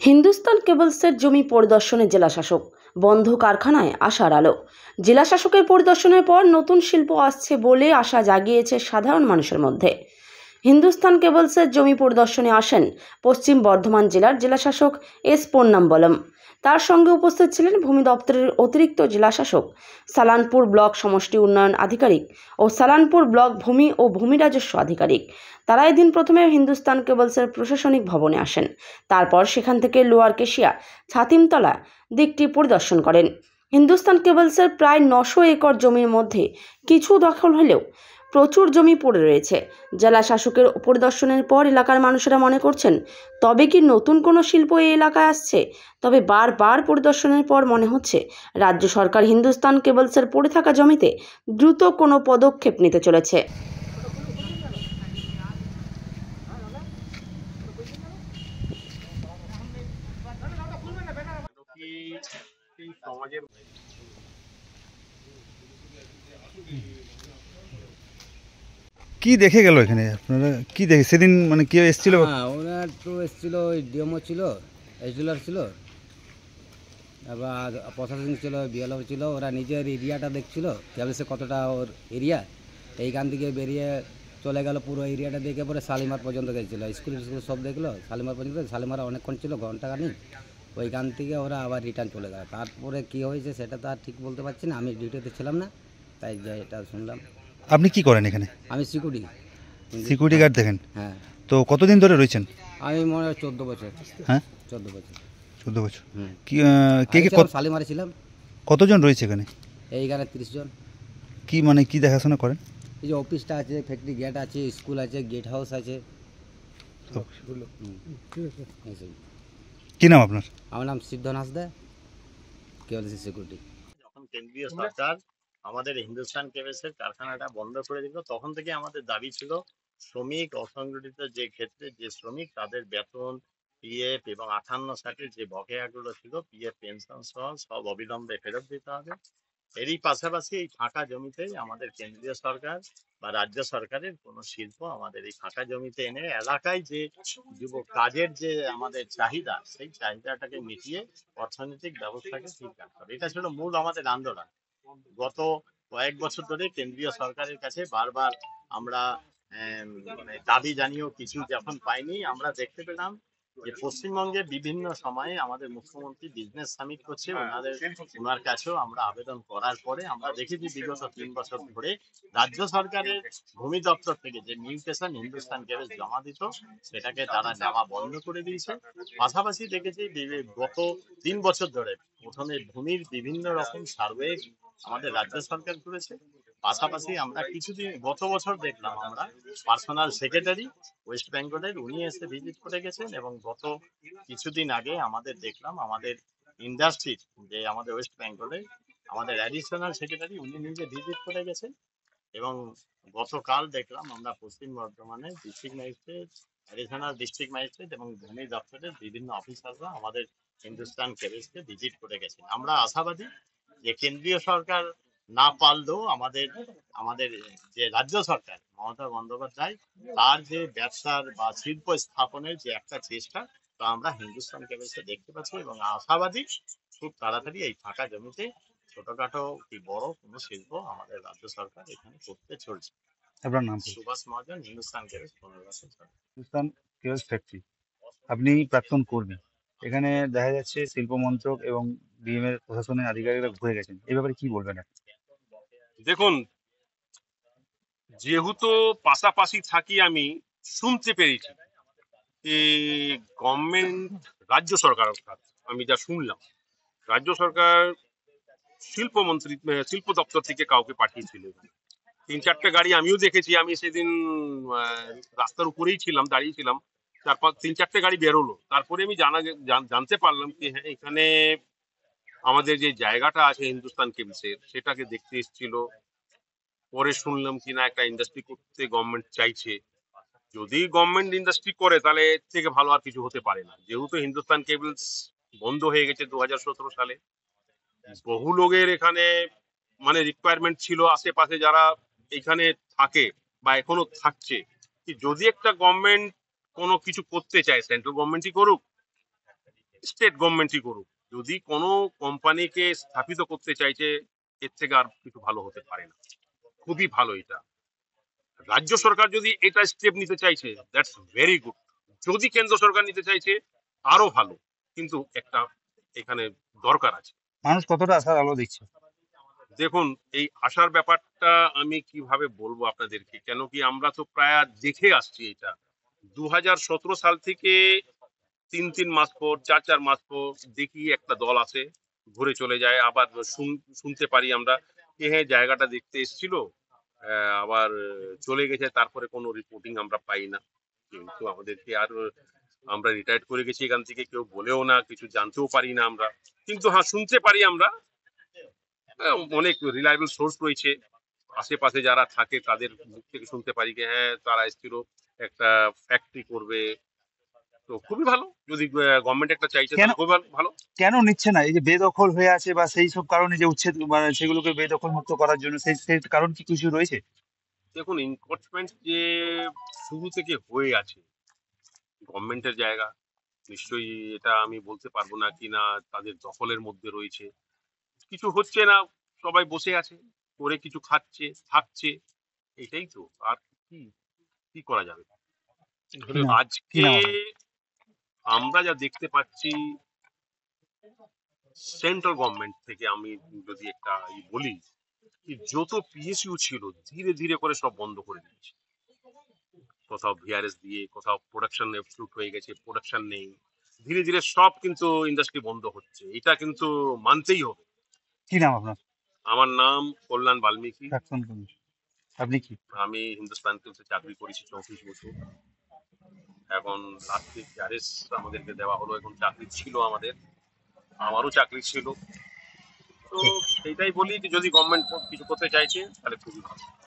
হিন্দুস্তান কেবলসের জমি পরিদর্শনে জেলাশাসক, বন্ধ কারখানায় আশার আলো। জেলাশাসকের পরিদর্শনের পর নতুন শিল্প আসছে বলে আশা জাগিয়েছে সাধারণ মানুষের মধ্যে। হিন্দুস্তান কেবলসের জমি পরিদর্শনে আসেন পশ্চিম বর্ধমান জেলার জেলাশাসক এস পন্নাম্বলম। তার সঙ্গে উপস্থিত ছিলেন ভূমি দপ্তরের অতিরিক্ত জেলাশাসক, সালানপুর ব্লক সমষ্টি উন্নয়ন আধিকারিক ও সালানপুর ব্লক ভূমি ও ভূমি রাজস্ব আধিকারিক। তারা এদিন প্রথমে হিন্দুস্তান কেবলসের প্রশাসনিক ভবনে আসেন, তারপর সেখান থেকে লোয়ার কেশিয়া ছাতিমতলা দিকটি পরিদর্শন করেন। হিন্দুস্তান কেবলসের প্রায় ৯০০ একর জমির মধ্যে কিছু দখল হলেও প্রচুর জমি পড়ে রয়েছে। জেলা শাসকের পরিদর্শনের পর এলাকার মানুষেরা মনে করছেন, তবে কি নতুন কোনো শিল্প এই এলাকায় আসছে? তবে বারবার পরিদর্শনের পর মনে হচ্ছে রাজ্য সরকার হিন্দুস্তান কেবলসের পড়ে থাকা জমিতে দ্রুত কোনো পদক্ষেপ নিতে চলেছে। কি দেখে গেল এখানে? আপনারা কি দেখে সেদিন মানে কি এসেছিল? হ্যাঁ, ওনার তো এসেছিল, ওই ডিএমও ছিল, এসডিলার ছিল, আবার প্রশাসনিক ছিল, বিএলও ছিল। ওরা নিজের এরিয়াটা দেখছিল, কেবলসে কতটা ওর এরিয়া। এইখান থেকে বেরিয়ে চলে গেল, পুরো এরিয়াটা দেখে পরে শালিমার পর্যন্ত গেছিলো, স্কুল সব দেখলো। শালিমার পর্যন্ত, শালিমার অনেকক্ষণ ছিল, ঘন্টাখানি। ওইখান থেকে ওরা আবার রিটার্ন চলে গেল। তারপরে কি হয়েছে সেটা তো আর ঠিক বলতে পারছি না, আমি ডিউটিতে ছিলাম না, তাই এটা শুনলাম। আপনি কি করেন এখানে? আমি সিকিউরিটি গার্ড দেখেন? হ্যাঁ। তো কতদিন ধরে রয়েছেন? আমি মনে হয় 14 বছর। হ্যাঁ, 14 বছর। 14 বছর। হুম। কি কে কে শালিমারে ছিলাম। কতজন রয়েছে এখানে? এইখানে 30 জন। কি মানে কি দেখাশোনা করেন? এই যে অফিসটা আছে, ফ্যাক্টরি গেট আছে, স্কুল আছে, গেট হাউস আছে। কি নাম আপনার? আমার নাম সিদ্ধন হাসদা, কেবলসি সিকিউরিটি। যখন কেন্দ্রীয় সরকার আমাদের হিন্দুস্তান কেবলসের কারখানাটা বন্ধ করে দিল, তখন থেকে আমাদের দাবি ছিল শ্রমিক অসংগঠিত যে ক্ষেত্রে যে শ্রমিক, তাদের বেতন, পিএফ এবং 58-60 যে বকেয়াগুলো ছিল, পিএফ পেনশন সহ সব অবিলম্বে ফেরত দিতে হবে। এরই পাশাপাশি এই ফাঁকা জমিতে আমাদের কেন্দ্রীয় সরকার বা রাজ্য সরকারের কোনো শিল্প আমাদের এই ফাঁকা জমিতে এনে এলাকায় যে যুব কাজের যে আমাদের চাহিদা, সেই চাহিদাটাকে মিটিয়ে অর্থনৈতিক ব্যবস্থাকে ঠিক রাখতে হবে। এটা ছিল মূল আমাদের আন্দোলন। গত কয়েক বছর ধরে কেন্দ্রীয় সরকারের কাছে বারবার আমরা দাবি জানিয়েও কিছু যখন পাইনি, আমরা দেখতে পেলাম যে পশ্চিমবঙ্গে বিভিন্ন সময়ে আমাদের মুখ্যমন্ত্রী বিজনেস সামিট করছে, ওনার কাছেও আমরা আবেদন করার পরে আমরা দেখেছি বিগত 3 বছর ধরে রাজ্য সরকারের ভূমি দপ্তর থেকে যে মিউটেশন হিন্দুস্তান কেবলস জমা দিত, সেটাকে তারা নেওয়া বন্ধ করে দিয়েছে। পাশাপাশি দেখেছি গত 3 বছর ধরে প্রথমে ভূমির বিভিন্ন রকম সার্ভে আমাদের রাজ্য সরকার করেছে। পাশাপাশি আমরা কিছুদিন গত বছর দেখলাম, আমরা পার্সোনাল সেক্রেটারি ওয়েস্ট বেঙ্গলের উনি এসে ভিজিট করে গেছেন, এবং গত কিছুদিন আগে আমাদের দেখলাম আমাদের ইন্ডাস্ট্রির যে আমাদের ওয়েস্ট বেঙ্গলে আমাদের অ্যাডিশনাল সেক্রেটারি উনি নিজে ভিজিট করে গেছেন। এবং গতকাল দেখলাম আমরা পশ্চিম বর্ধমানে district magistrate, additional district magistrate এবং ভূমি দপ্তরের বিভিন্ন অফিসাররা আমাদের হিন্দুস্তান কেবলসকে ভিজিট করে গেছেন। আমরা আশাবাদী যে কেন্দ্রীয় সরকার না পারলেও আমাদের আমাদের যে রাজ্য সরকার মমতা বন্দ্যোপাধ্যায়, তার যে ব্যবসার বা শিল্প স্থাপনের যে একটা চেষ্টা, তা আমরা হিন্দুস্তান কেবলসে দেখতে পাচ্ছি, এবং আশাবাদী খুব তাড়াতাড়ি এই ফাঁকা জমিতে ছোটখাটো কি বড় কোনো শিল্প আমাদের রাজ্য সরকার এখানে করতে চলছে। আপনার নাম? সুভাষ মহাজন, হিন্দুস্তান কেবলস 15 বছর। Hindustan cables factory. আপনি প্রাক্তন কর্মী। এখানে দেখা যাচ্ছে শিল্প মন্ত্রক এবং ডিএম এর প্রশাসনের আধিকারিকরা ঘুরে গেছেন, এই ব্যাপারে কি বলবেন? দেখুন, যেহেতু পাশাপাশি থাকি, আমি শুনতে পেরেছি এই গভর্নমেন্ট, রাজ্য সরকার অর্থাৎ আমি যা শুনলাম, রাজ্য সরকার শিল্পমন্ত্রী শিল্প দপ্তর থেকে কাউকে পাঠিয়েছিল। 3-4টে গাড়ি আমিও দেখেছি, আমি সেদিন রাস্তার উপরেই ছিলাম, দাঁড়িয়েছিলাম। 3-4টে গাড়ি বেরোলো, তারপরে আমি জানতে পারলাম কি হ্যাঁ, এখানে আমাদের যে জায়গাটা আছে হিন্দুস্তান কেবলসের, সেটাকে দেখতে এসেছিল। পরে শুনলাম কিনা একটা ইন্ডাস্ট্রি করতে গভর্নমেন্ট চাইছে। যদি গভর্নমেন্ট ইন্ডাস্ট্রি করে তাহলে এর থেকে ভালো আর কিছু হতে পারে না। যেহেতু হিন্দুস্তান কেবলস বন্ধ হয়ে গেছে 2017 সালে, বহু লোকের এখানে মানে রিকোয়ারমেন্ট ছিল, আশেপাশে যারা এখানে থাকে বা এখনো থাকছে, যদি একটা গভর্নমেন্ট কোনো কিছু করতে চায়, সেন্ট্রাল গভর্নমেন্টই করুক, স্টেট গভর্নমেন্টই করুক। যদি কোনো কোম্পানিকে স্থাপিত করতে চাইছে, এর থেকে আর কিছু ভালো হতে পারে না। খুবই ভালো এটা। রাজ্য সরকার যদি এটা স্টেপ নিতে চাইছে, দ্যাটস ভেরি গুড। যদি কেন্দ্র সরকার নিতে চাইছে, আরো ভালো। কিন্তু একটা এখানে দরকার আছে। মানুষ কতটা আশার আলো দেখছে? দেখুন, এই আশার ব্যাপারটা আমি কিভাবে বলবো আপনাদেরকে, কেন কি আমরা তো প্রায় দেখে আসছি এটা 2017 সাল থেকে 3 মাস পর 4 মাস পর দেখি একটা দল আসে, ঘুরে চলে যায়, আবার শুনতে পারি আমরা হ্যাঁ জায়গাটা দেখতে এসেছিল, আবার চলে গেছে, তারপরে কোনো রিপোর্টিং আমরা পাই না। কিন্তু আমাদেরকে আর আমরা রিটায়ার্ড করে গেছি এখান থেকে, কেউ বলেও না, কিছু জানতেও পারি না আমরা। কিন্তু হ্যাঁ শুনতে পারি আমরা, অনেক রিলায়েবল সোর্স রয়েছে, আশেপাশে যারা থাকে তাদের মুখ থেকে শুনতে পারি যে হ্যাঁ তারা এসেছিল একটা ফ্যাক্টরি করবে। তো খুবই ভালো, যদি গভর্নমেন্ট একটা চাইছে কেন তাহলে খুবই ভালো। কেন নিচ্ছে না? এই যে বেদখল হয়ে আছে বা সেই সব কারণে যে উচ্ছেদ মানে সেগুলোকে বেদখল মুক্ত করার জন্য সেই সেই কারণ কি কিছু রয়েছে? দেখুন, এনক্রোচমেন্ট যে শুরু থেকে হয়ে আছে গভর্নমেন্টের জায়গা, নিশ্চয়ই এটা আমি বলতে পারবো না কি না তাদের দখলের মধ্যে রয়েছে। কিছু হচ্ছে না, সবাই বসে আছে, করে কিছু খাচ্ছে থাকছে, এটাই তো। আর কি কি করা যাবে? কি নাম কি আজকে নাম আপনার? আমরা যা দেখতে পাচ্ছি সেন্ট্রাল গভর্নমেন্ট থেকে, আমি যদি একটা বলি, কি যত পিএসইউ ছিল ধীরে ধীরে করে সব বন্ধ করে দিয়েছে। কোথাও ভিআরএস দিয়ে, কোথাও প্রোডাকশন এফ্লুট হয়ে গেছে, প্রোডাকশন নেই, ধীরে ধীরে সব কিন্তু ইন্ডাস্ট্রি বন্ধ হচ্ছে, এটা কিন্তু মানতেই হবে। কি নাম আপনার? আমার নাম কল্যাণ বাল্মীকি। প্রাক্তন কর্মী। আপনি কি? আমি হিন্দুস্তান টিলসে চাকরি করেছি 34 বছর। এখন লাস্ট উইক ভিআরএস আমাদেরকে দেওয়া হলো, এখন চাকরি ছিল আমাদের, আমারও চাকরি ছিল। তো ঠিক। এইটাই বলি যে যদি গভর্নমেন্ট কিছু করতে চাইছে তাহলে খুবই ভালো।